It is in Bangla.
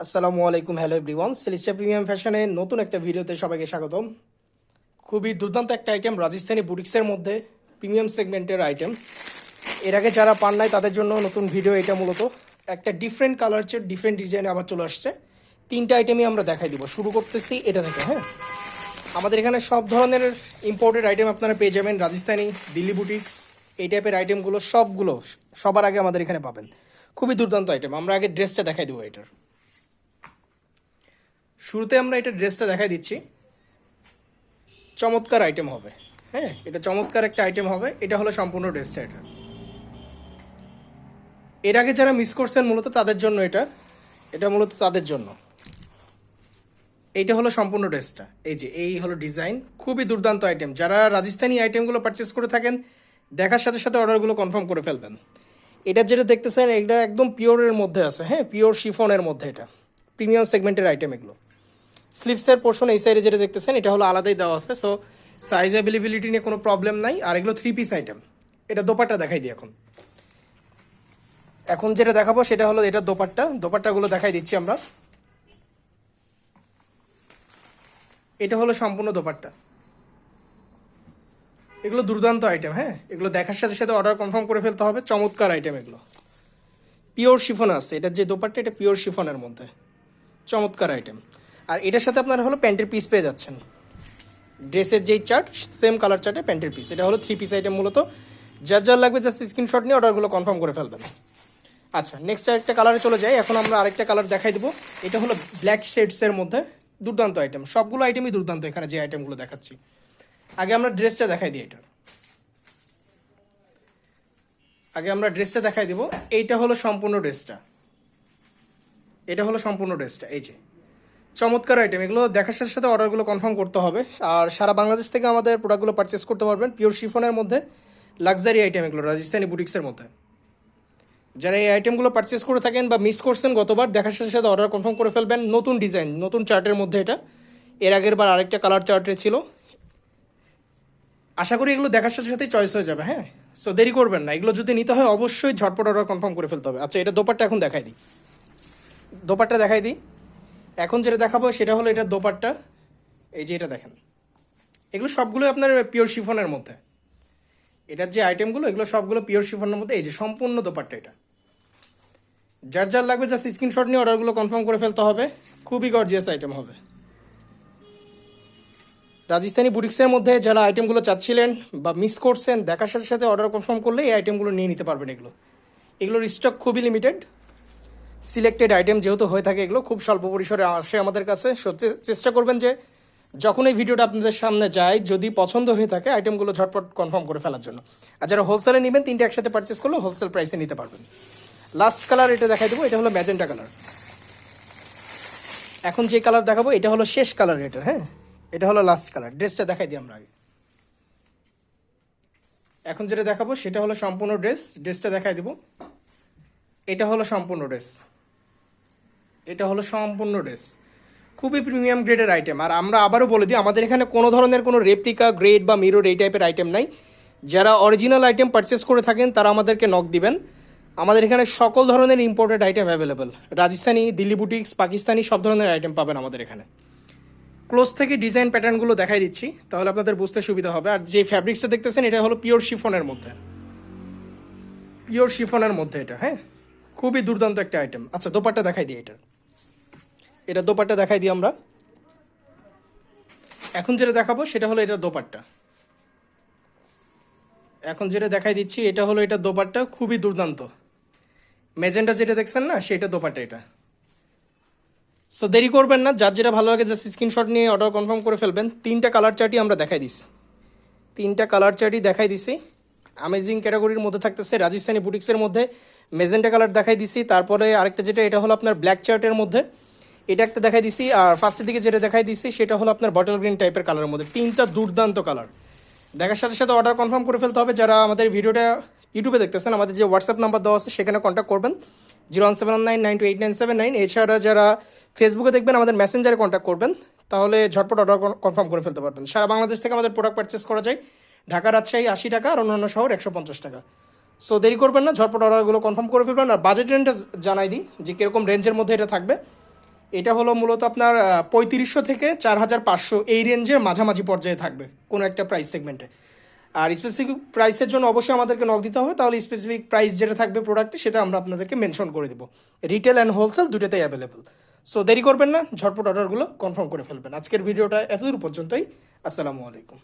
আসসালামু আলাইকুম, হ্যালো এভরিওয়ান, সেলিস্টা প্রিমিয়াম ফ্যাশনে নতুন একটা ভিডিওতে সবাইকে স্বাগতম। খুবই দুর্দান্ত একটা আইটেম, রাজস্থানি বুটিক্সের মধ্যে প্রিমিয়াম সেগমেন্টের আইটেম। এর আগে যারা পান নাই তাদের জন্য নতুন ভিডিও। এটা মূলত একটা ডিফারেন্ট কালার চেয়ে ডিফারেন্ট ডিজাইনে আবার চলে আসছে। তিনটা আইটেমই আমরা দেখাই দিব। শুরু করতেছি এটা থেকে। হ্যাঁ, আমাদের এখানে সব ধরনের ইম্পোর্টেড আইটেম আপনারা পেয়ে যাবেন। রাজস্থানি, দিল্লি বুটিক্স, এই টাইপের আইটেমগুলো সবগুলো সবার আগে আমাদের এখানে পাবেন। খুবই দুর্দান্ত আইটেম। আমরা আগে ড্রেসটা দেখাই দেবো। এটার শুরুতে আমরা এটা ড্রেসটা দেখাই দিচ্ছি। চমৎকার আইটেম হবে। হ্যাঁ, এটা চমৎকার একটা আইটেম হবে। এটা হলো সম্পূর্ণ ড্রেসটা। এটা এর আগে যারা মিস করছেন মূলত তাদের জন্য এটা এটা মূলত তাদের জন্য। এইটা হলো সম্পূর্ণ ড্রেসটা। এই হলো ডিজাইন। খুবই দুর্দান্ত আইটেম। যারা রাজস্থানি আইটেমগুলো পারচেস করে থাকেন, দেখার সাথে সাথে অর্ডারগুলো কনফার্ম করে ফেলবেন। এটা যেটা দেখতেছেন এটা একদম পিওরের মধ্যে আছে। হ্যাঁ, পিওর শিফনের মধ্যে। এটা প্রিমিয়াম সেগমেন্টের আইটেম। এগুলো স্লিভসের পোর্শন এই সাইডে যেটা দেখতেছেন এটা হলো আলাদাই দেওয়া আছে। সো সাইজ অ্যাভেলেবিলিটি নিয়ে কোনো প্রবলেম নাই। আর এগুলো 3 পিস আইটেম। এটা দোপাট্টা দেখাই দিই। এখন যেটা দেখাবো সেটা হলো এটা দোপাট্টাগুলো দেখাই দিচ্ছি আমরা। এটা হলো সম্পূর্ণ দোপাট্টা। এগুলো দুর্দান্ত আইটেম। হ্যাঁ, এগুলো দেখার সাথে সাথে অর্ডার কনফার্ম করে ফেলতে হবে। চমৎকার আইটেম এগুলো। পিওর শিফন আছে। এটার যে দোপাট্টা এটা পিওর শিফনের মধ্যে। চমৎকার আইটেম। আর এটার সাথে আপনারা হলো প্যান্টের পিস পেয়ে যাচ্ছেন। ড্রেসের যেই চার্ট সেম কালার চার্টে প্যান্টের পিস। এটা হলো 3 পিস আইটেম মূলত। যার লাগবে জাস্ট স্ক্রিনশট নিয়ে অর্ডারগুলো কনফার্ম করে ফেলবেন। আচ্ছা, নেক্সট আরেকটা কালারে চলে যাই। এখন আমরা আরেকটা কালার দেখাই দেবো। এটা হলো ব্ল্যাক শেডসের মধ্যে দুর্দান্ত আইটেম। সবগুলো আইটেমই দুর্দান্ত এখানে যে আইটেমগুলো দেখাচ্ছি। আগে আমরা ড্রেসটা দেখাই দিই। ড্রেসটা দেখাই দিব। এইটা হলো সম্পূর্ণ ড্রেসটা। এই যে চমৎকার আইটেম। এগুলো দেখার সাথে সাথে অর্ডারগুলো কনফার্ম করতে হবে। আর সারা বাংলাদেশ থেকে আমাদের প্রোডাক্টগুলো পারচেস করতে পারবেন। পিওর শিফনের মধ্যে লাক্সারি আইটেম এগুলো, রাজস্থানি বুটিক্সের মধ্যে। যারা এই আইটেমগুলো পারচেস করে থাকেন বা মিস করছেন গতবার, দেখার সাথে সাথে অর্ডার কনফার্ম করে ফেলবেন। নতুন ডিজাইন, নতুন চার্টের মধ্যে এটা। এর আগের বার আরেকটা কালার চার্টে ছিল। আশা করি এগুলো দেখার সাথে সাথে চয়েস হয়ে যাবে। হ্যাঁ, সো দেরি করবেন না। এগুলো যদি নিতে হয় অবশ্যই ঝটপট অর্ডার কনফার্ম করে ফেলতে হবে। আচ্ছা, এটা দোপাট্টা এখন দেখাই দিই। এখন যেটা দেখাবো সেটা হলো এটা দোপাট্টা। এই যে এটা দেখেন, এগুলো সবগুলো আপনার পিওর শিফনের মধ্যে। এটার যে আইটেমগুলো এগুলো সবগুলো পিওর শিফনের মধ্যে। এই যে সম্পূর্ণ দোপাট্টা। এটা যার লাগবে জাস্ট স্ক্রিনশট নিয়ে অর্ডারগুলো কনফার্ম করে ফেলতে হবে। খুবই গর্জিয়াস আইটেম হবে। রাজস্থানি বুটিক্সের মধ্যে যারা আইটেমগুলো চাচ্ছিলেন বা মিস করছেন, দেখার সাথে সাথে অর্ডার কনফার্ম করলে এই আইটেমগুলো নিয়ে নিতে পারবেন। এগুলোর স্টক খুবই লিমিটেড, সিলেক্টেড আইটেম যেহেতু হয়ে থাকে। এগুলো খুব স্বল্প পরিসরে আসে আমাদের কাছে। চেষ্টা করবেন যে যখন এই ভিডিওটা আপনাদের সামনে যায়, যদি পছন্দ হয়ে থাকে আইটেমগুলো ঝটপট কনফার্ম করে ফেলার জন্য। আর যারা হোলসেলে নেবেন, তিনটে একসাথে পারচেস করলে হোলসেল প্রাইসে নিতে পারবেন। লাস্ট কালার এটা দেখাই দেবো। এটা হলো ম্যাজেন্টা কালার। এখন যে কালার দেখাবো এটা হলো শেষ কালার। এটা হ্যাঁ, এটা হলো লাস্ট কালার। ড্রেসটা দেখাই দিই আমরা আগে। এখন যেটা দেখাবো সেটা হলো সম্পূর্ণ ড্রেসটা দেখাই দেবো। এটা হলো সম্পূর্ণ ড্রেস। খুবই প্রিমিয়াম গ্রেডের আইটেম। আর আমরা আবারও বলে দিই, আমাদের এখানে কোনো ধরনের কোনো রেপ্লিকা, গ্রেড বা মিরর এই টাইপের আইটেম নাই। যারা অরিজিনাল আইটেম পারচেস করে থাকেন তারা আমাদেরকে নক দিবেন। আমাদের এখানে সকল ধরনের imported item available. Rajasthani, Delhi boutiques, Pakistani সব ধরনের আইটেম পাবেন আমাদের এখানে। ক্লোজ থেকে ডিজাইন প্যাটার্নগুলো দেখাই দিচ্ছি, তাহলে আপনাদের বুঝতে সুবিধা হবে। আর যে ফ্যাব্রিক্সটা দেখতেছেন এটা হলো পিওর শিফনের মধ্যে। এটা হ্যাঁ, খুবই দুর্দান্ত একটা আইটেম। আচ্ছা, দোপাট্টা দেখাই দিই। এটা দোপাট্টা দেখাই দিই আমরা। এখন যেটা দেখাবো সেটা হলো এটা দোপাট্টা। এখন যেটা দেখাই দিচ্ছি এটা হলো এটা দোপাট্টা। খুবই দুর্দান্ত। ম্যাজেন্টা যেটা দেখছেন না, সেটা দোপাট্টা এটা। সো দেরি করবেন না। যার যেটা ভালো লাগে জাস্ট স্ক্রিনশট নিয়ে অর্ডার কনফার্ম করে ফেলবেন। তিনটা কালার চার্টই দেখাই দিছি। অ্যামেজিং ক্যাটাগরির মধ্যে থাকতেছে। রাজস্থানি বুটিক্সের মধ্যে মেজেন্টা কালার দেখাই দিছি। তারপরে আরেকটা যেটা, এটা হলো আপনার ব্ল্যাক চার্টের মধ্যে, এটা একটা দেখাই দিছি। আর ফার্স্টের দিকে যেটা দেখাই দিছি সেটা হলো আপনার বটল গ্রিন টাইপের কালারের মধ্যে। তিনটা দুর্দান্ত কালার। দেখার সাথে সাথে অর্ডার কনফার্ম করে ফেলতে হবে। যারা আমাদের ভিডিওটা ইউটিউবে দেখতেছেন, আমাদের যে হোয়াটসঅ্যাপ নাম্বার দেওয়া আছে সেখানে কন্ট্যাক্ট করবেন 01719928979। এছাড়া যারা ফেসবুকে দেখবেন আমাদের মেসেঞ্জারে কন্ট্যাক্ট করবেন, তাহলে ঝটপট অর্ডার কনফার্ম করে ফেলতে পারবেন। সারা বাংলাদেশ থেকে আমাদের প্রোডাক্ট পারচেস করা যায়। ঢাকা, রাজশাহী 80 টাকা, আর অন্যান্য শহর 150 টাকা। সো দেরি করবেন না, ঝটপট অর্ডারগুলো কনফার্ম করে ফেলবেন। আর বাজেট রেঞ্জটা জানাই দিই যে কীরকম রেঞ্জের মধ্যে এটা থাকবে। এটা হলো মূলত আপনার 3500 থেকে 4500 এই রেঞ্জের মাঝামাঝি পর্যায়ে থাকবে কোনো একটা প্রাইস সেগমেন্টে। আর স্পেসিফিক প্রাইসের জন্য অবশ্যই আমাদেরকে নক দিতে হবে, তাহলে স্পেসিফিক প্রাইস যেটা থাকবে প্রোডাক্টে সেটা আমরা আপনাদেরকে মেনশন করে দেবো। রিটেল অ্যান্ড হোলসেল দুটোতেই অ্যাভেলেবল। সো দেরি করবেন না, ঝটপট অর্ডারগুলো কনফার্ম করে ফেলবেন। আজকের ভিডিওটা এতদূর পর্যন্তই। আসসালামু আলাইকুম।